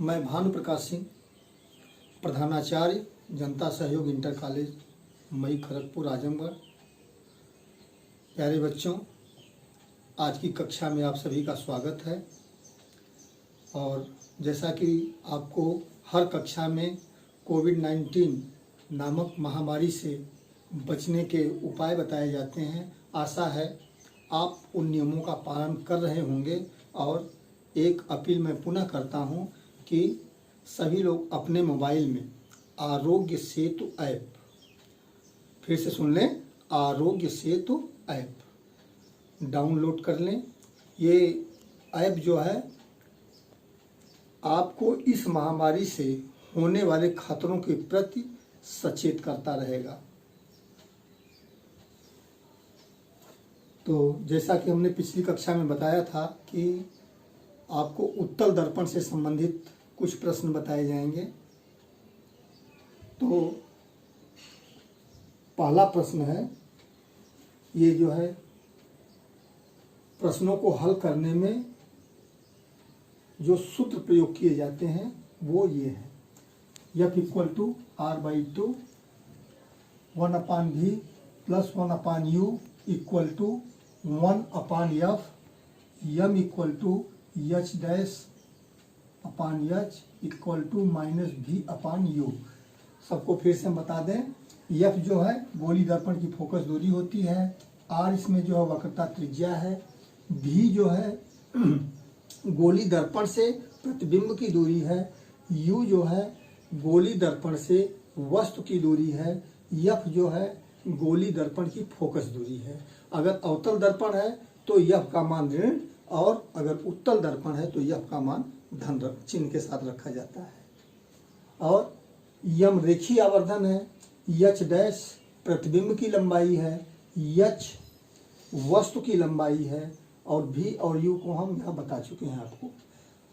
मैं भानु प्रकाश सिंह, प्रधानाचार्य जनता सहयोग इंटर कॉलेज मई खड़गपुर आजमगढ़। प्यारे बच्चों, आज की कक्षा में आप सभी का स्वागत है। और जैसा कि आपको हर कक्षा में कोविड-19 नामक महामारी से बचने के उपाय बताए जाते हैं, आशा है आप उन नियमों का पालन कर रहे होंगे। और एक अपील मैं पुनः करता हूं कि सभी लोग अपने मोबाइल में आरोग्य सेतु ऐप, फिर से सुन लें, आरोग्य सेतु ऐप डाउनलोड कर लें। ये ऐप जो है आपको इस महामारी से होने वाले खतरों के प्रति सचेत करता रहेगा। तो जैसा कि हमने पिछली कक्षा में बताया था कि आपको उत्तल दर्पण से संबंधित कुछ प्रश्न बताए जाएंगे। तो पहला प्रश्न है, ये जो है प्रश्नों को हल करने में जो सूत्र प्रयोग किए जाते हैं वो ये है, F = R/2 1/v + 1/u = 1/f, m = h' -v/u। सबको फिर से हम बता दें, F जो है गोली दर्पण की फोकस दूरी होती है, R इसमें जो है वक्रता त्रिज्या है, V जो है गोली दर्पण से प्रतिबिंब की दूरी है, U जो है गोली दर्पण से वस्तु की दूरी है, F जो है गोली दर्पण की फोकस दूरी है। अगर अवतल दर्पण है तो F का मान ऋण, और अगर उत्तल दर्पण है तो F का मान धन चिन्ह के साथ रखा जाता है। और यम रेखीय आवर्धन है, h' प्रतिबिंब की लंबाई है, h वस्तु की लंबाई है, और v और u को हम यहाँ बता चुके हैं आपको।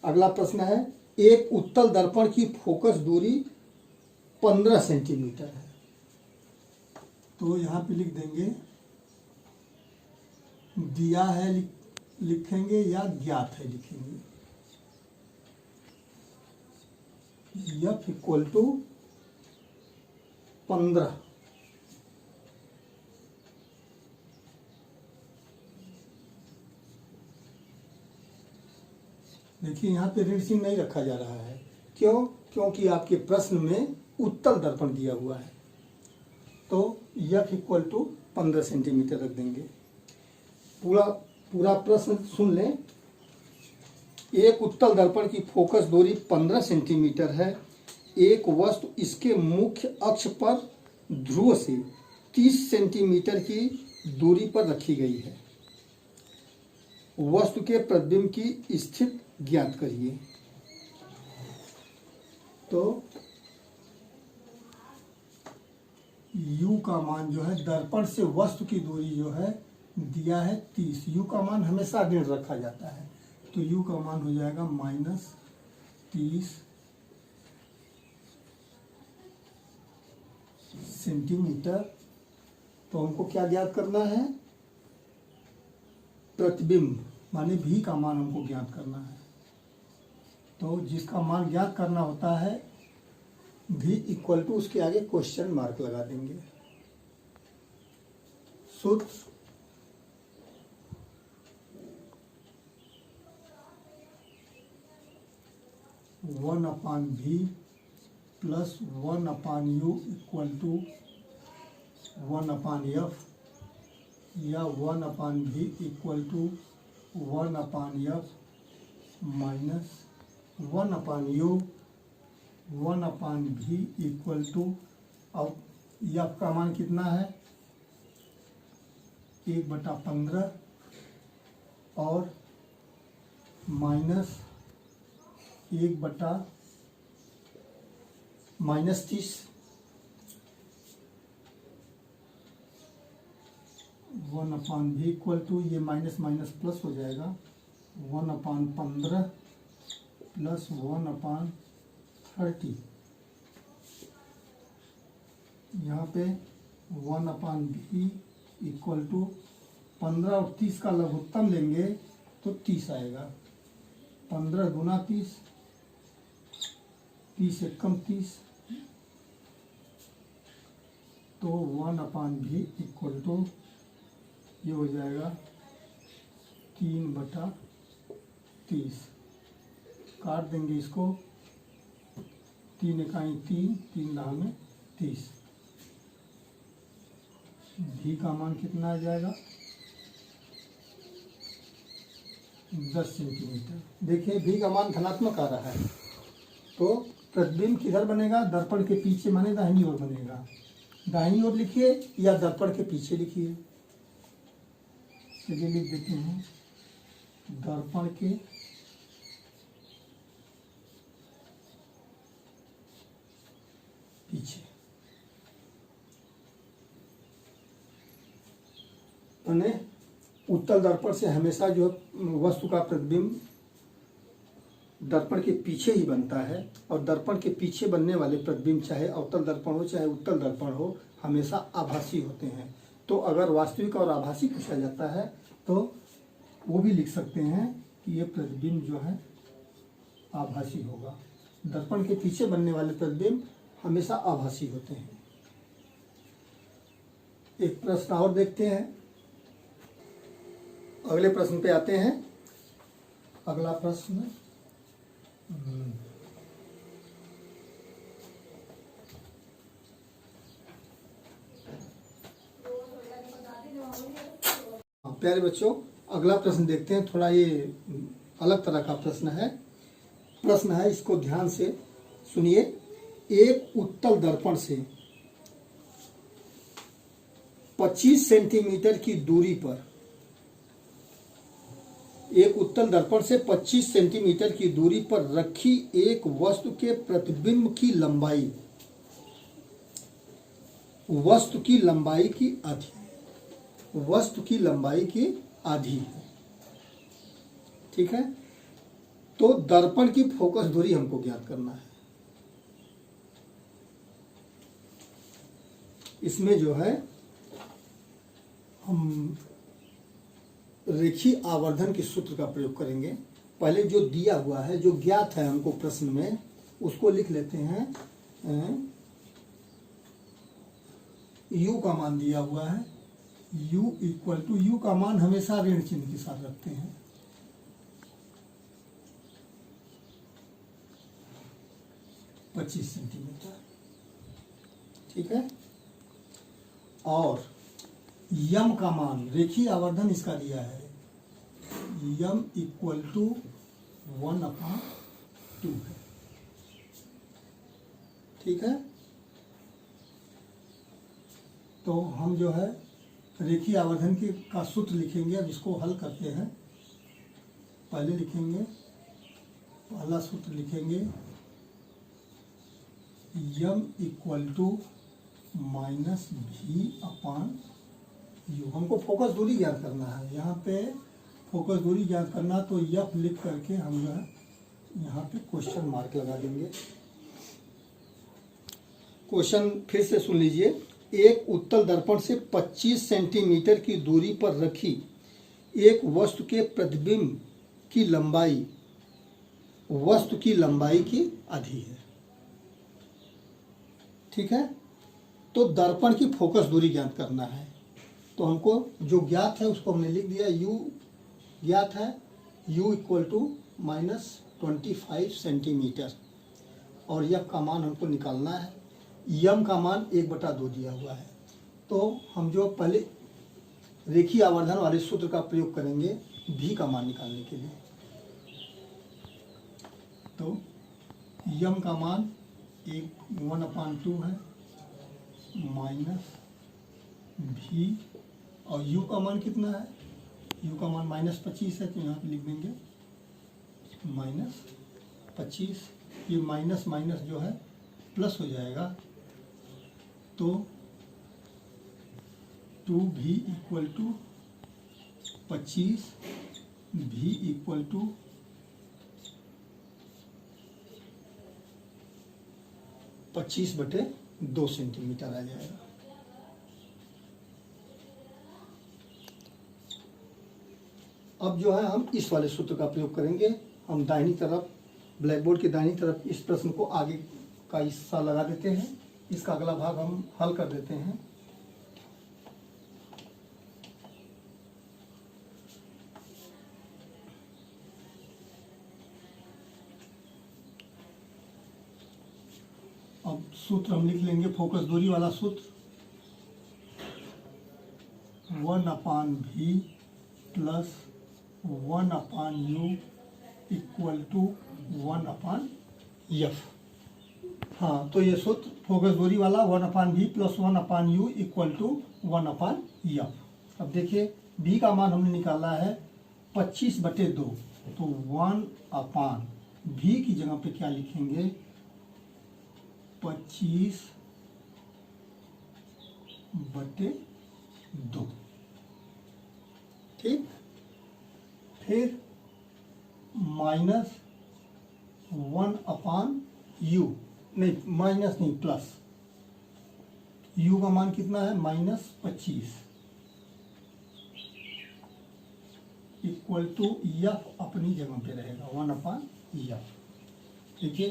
अगला प्रश्न है, एक उत्तल दर्पण की फोकस दूरी 15 सेंटीमीटर है। तो यहाँ पे लिख देंगे, दिया है लिखेंगे या ज्ञात है लिखेंगे। F = 15। देखिए यहाँ पे ऋण चिन्ह नहीं रखा जा रहा है। क्यों? क्योंकि आपके प्रश्न में उत्तल दर्पण दिया हुआ है। तो F = 15 सेंटीमीटर रख देंगे। पूरा प्रश्न सुन लें। एक उत्तल दर्पण की फोकस दूरी 15 सेंटीमीटर है। एक वस्तु इसके मुख्य अक्ष पर ध्रुव से 30 सेंटीमीटर की दूरी पर रखी गई है। वस्तु के प्रतिबिंब की स्थिति ज्ञात करिए। तो U का मान जो है, दर्पण से वस्तु की दूरी जो है दिया है 30। U का मान हमेशा ऋण रखा जाता है, तो U का मान हो जाएगा -30 सेंटीमीटर। तो हमको क्या ज्ञात करना है? प्रतिबिंब माने V का मान हमको ज्ञात करना है। तो जिसका मान ज्ञात करना होता है V = उसके आगे क्वेश्चन मार्क लगा देंगे। सूत्र 1/v + 1/u = 1/f, या 1/v = 1/f -1/u 1/v = अब F का मान कितना है? 1/15 और -1/30 1/v = ये माइनस माइनस प्लस हो जाएगा, 1/15 + 1/30। यहाँ पे 1/v = 15 और 30 का लघुत्तम लेंगे तो 30 आएगा। 15 × 30 30 एकम 30, तो 1/v इक्वल टू ये हो जाएगा 3/30। काट देंगे इसको, 3 इकाई 3, 3 दाह में 30। भी का मान कितना आ जाएगा 10 सेंटीमीटर। देखिए भी का मान धनात्मक आ रहा है, तो प्रतिबिंब किधर बनेगा, दर्पण के पीछे माने दाहिनी ओर बनेगा। दाहिनी ओर लिखिए या दर्पण के पीछे लिखिए। चलिए लिख देते हैं दर्पण के पीछे। यानी उत्तल दर्पण से हमेशा जो वस्तु का प्रतिबिंब दर्पण के पीछे ही बनता है, और दर्पण के पीछे बनने वाले प्रतिबिंब चाहे अवतल दर्पण हो चाहे उत्तल दर्पण हो हमेशा आभासी होते हैं। तो अगर वास्तविक और आभासी पूछा जाता है तो वो भी लिख सकते हैं कि ये प्रतिबिंब जो है आभासी होगा। दर्पण के पीछे बनने वाले प्रतिबिंब हमेशा आभासी होते हैं। एक प्रश्न और देखते हैं, अगले प्रश्न पे आते हैं। अगला प्रश्न प्यारे बच्चों, अगला प्रश्न देखते हैं। थोड़ा ये अलग तरह का प्रश्न है, इसको ध्यान से सुनिए। एक उत्तल दर्पण से 25 सेंटीमीटर की दूरी पर, एक उत्तल दर्पण से 25 सेंटीमीटर की दूरी पर रखी एक वस्तु के प्रतिबिंब की लंबाई वस्तु की लंबाई की आधी है। ठीक है, तो दर्पण की फोकस दूरी हमको ज्ञात करना है। इसमें जो है हम रेखीय आवर्धन के सूत्र का प्रयोग करेंगे। पहले जो दिया हुआ है, जो ज्ञात है हमको प्रश्न में, उसको लिख लेते हैं। u का मान दिया हुआ है, u इक्वल टू, u का मान हमेशा ऋण चिन्ह के साथ रखते हैं। सेंटीमीटर। ठीक है, और यम का मान, रेखीय आवर्धन इसका दिया है, यम इक्वल टू 1/2 है। ठीक है, तो हम जो है रेखीय आवर्धन का सूत्र लिखेंगे। अब इसको हल करते हैं। पहले लिखेंगे, पहला सूत्र लिखेंगे यम इक्वल टू -v/u। हमको फोकस दूरी ज्ञात करना है। यहाँ पे फोकस दूरी ज्ञात करना, तो यफ लिख करके हम जो है यहाँ पे क्वेश्चन मार्क लगा देंगे। क्वेश्चन फिर से सुन लीजिए। एक उत्तल दर्पण से 25 सेंटीमीटर की दूरी पर रखी एक वस्तु के प्रतिबिंब की लंबाई वस्तु की लंबाई की आधी है। ठीक है, तो दर्पण की फोकस दूरी ज्ञात करना है। तो हमको जो ज्ञात है उसको हमने लिख दिया। u ज्ञात है, u इक्वल टू -25 सेंटीमीटर, और यफ का मान हमको निकालना है। यम का मान 1/2 दिया हुआ है। तो हम जो पहले रेखीय आवर्धन वाले सूत्र का प्रयोग करेंगे v का मान निकालने के लिए। तो यम का मान 1/2 है माइनस v, और u का मान कितना है, u का मान -25 है, तो यहाँ पे लिख देंगे -25। ये माइनस माइनस जो है प्लस हो जाएगा, तो 2v equal to 25, v equal to 25/2 centimetre आ जाएगा। अब जो है हम इस वाले सूत्र का प्रयोग करेंगे। हम दाहिनी तरफ ब्लैक बोर्ड की दाहिनी तरफ इस प्रश्न को आगे का हिस्सा लगा देते हैं, इसका अगला भाग हम हल कर देते हैं। अब सूत्र हम लिख लेंगे, फोकस दूरी वाला सूत्र 1/v plus 1/u equal to 1/f। हाँ, तो ये सूत्र फोकस दूरी वाला 1/v plus 1/u equal to 1/f। अब देखिए v का मान हमने निकाला है 25/2, तो 1/v की जगह पे क्या लिखेंगे, 25/2। ठीक, फिर माइनस 1/u, नहीं माइनस नहीं प्लस, u का मान कितना है -25 इक्वल टू f अपनी जगह पे रहेगा 1/f। देखिए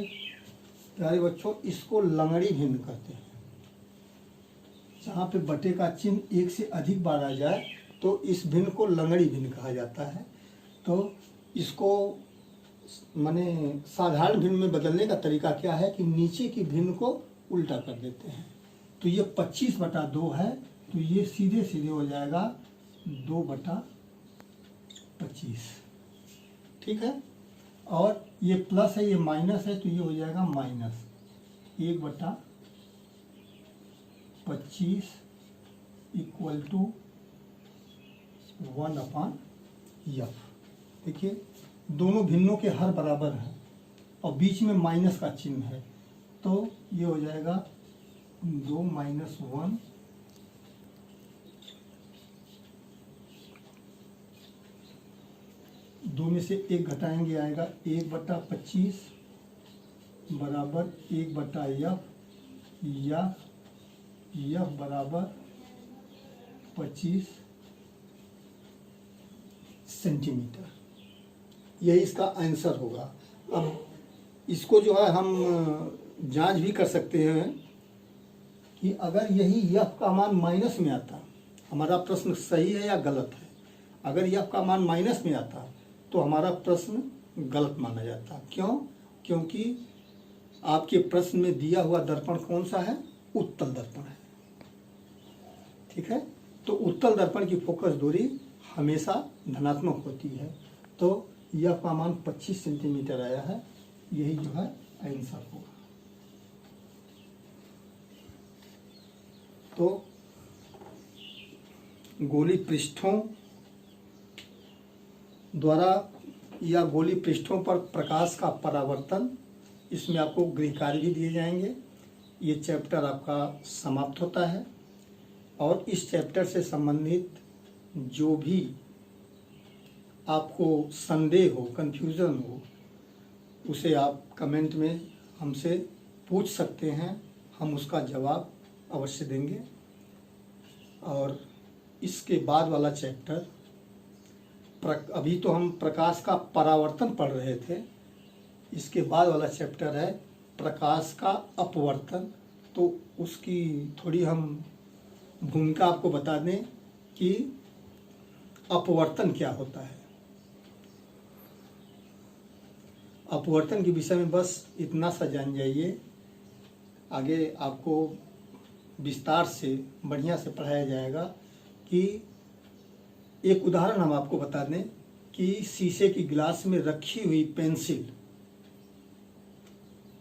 प्यारे बच्चों, इसको लंगड़ी भिन्न कहते हैं। जहाँ पे बटे का चिन्ह एक से अधिक बार आ जाए तो इस भिन्न को लंगड़ी भिन्न कहा जाता है। तो इसको माने साधारण भिन्न में बदलने का तरीका क्या है कि नीचे की भिन्न को उल्टा कर देते हैं। तो ये 25/2 है, तो ये सीधे सीधे हो जाएगा 2/25। ठीक है, और ये प्लस है, ये माइनस है, तो ये हो जाएगा -1/25 इक्वल टू 1/f। देखिए दोनों भिन्नों के हर बराबर हैं और बीच में माइनस का चिन्ह है, तो ये हो जाएगा 2 - 1 2 में से 1 घटाएंगे आएगा 1/25 बराबर 1/f, या f बराबर 25 सेंटीमीटर। यही इसका आंसर होगा। अब इसको जो है हम जांच भी कर सकते हैं कि अगर यही f का मान माइनस में आता, हमारा प्रश्न सही है या गलत है। अगर f का मान माइनस में आता तो हमारा प्रश्न गलत माना जाता। क्यों? क्योंकि आपके प्रश्न में दिया हुआ दर्पण कौन सा है? उत्तल दर्पण है। ठीक है, तो उत्तल दर्पण की फोकस दूरी हमेशा धनात्मक होती है। तो यह का मान 25 सेंटीमीटर आया है, यही जो है आंसर होगा। तो गोली पृष्ठों द्वारा या गोली पृष्ठों पर प्रकाश का परावर्तन, इसमें आपको गृह कार्य भी दिए जाएंगे। ये चैप्टर आपका समाप्त होता है और इस चैप्टर से संबंधित जो भी आपको संदेह हो, कन्फ्यूज़न हो, उसे आप कमेंट में हमसे पूछ सकते हैं, हम उसका जवाब अवश्य देंगे। और इसके बाद वाला चैप्टर, अभी तो हम प्रकाश का परावर्तन पढ़ रहे थे, इसके बाद वाला चैप्टर है प्रकाश का अपवर्तन। तो उसकी थोड़ी हम भूमिका आपको बता दें कि अपवर्तन क्या होता है। अपवर्तन के विषय में बस इतना सा जान जाइए, आगे आपको विस्तार से बढ़िया से पढ़ाया जाएगा। कि एक उदाहरण हम आपको बता दें कि शीशे की गिलास में रखी हुई पेंसिल,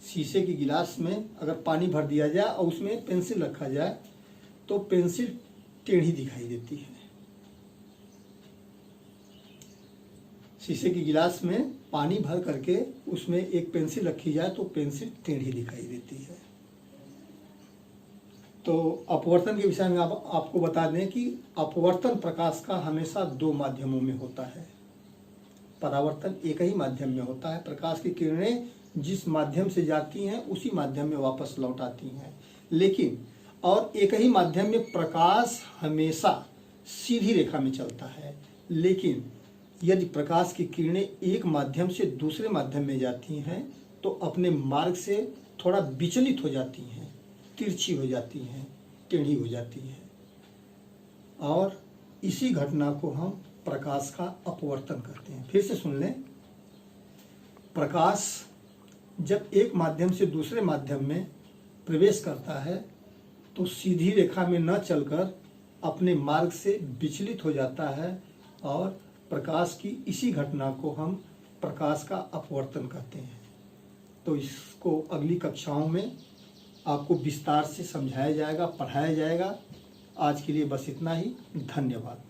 शीशे की गिलास में अगर पानी भर दिया जाए और उसमें पेंसिल रखा जाए तो पेंसिल टेढ़ी दिखाई देती है। शीशे की गिलास में पानी भर करके उसमें एक पेंसिल रखी जाए तो पेंसिल टेढ़ी दिखाई देती है। तो अपवर्तन के विषय में आपको बता दें कि अपवर्तन प्रकाश का हमेशा दो माध्यमों में होता है, परावर्तन एक ही माध्यम में होता है। प्रकाश की किरणें जिस माध्यम से जाती हैं उसी माध्यम में वापस लौट आती हैं। लेकिन और एक ही माध्यम में प्रकाश हमेशा सीधी रेखा में चलता है, लेकिन यदि प्रकाश की किरणें एक माध्यम से दूसरे माध्यम में जाती हैं तो अपने मार्ग से थोड़ा विचलित हो जाती हैं, तिरछी हो जाती हैं, टेढ़ी हो जाती हैं, और इसी घटना को हम प्रकाश का अपवर्तन कहते हैं। फिर से सुन लें। प्रकाश जब एक माध्यम से दूसरे माध्यम में प्रवेश करता है तो सीधी रेखा में न चलकर अपने मार्ग से विचलित हो जाता है, और प्रकाश की इसी घटना को हम प्रकाश का अपवर्तन कहते हैं। तो इसको अगली कक्षाओं में आपको विस्तार से समझाया जाएगा, पढ़ाया जाएगा। आज के लिए बस इतना ही। धन्यवाद।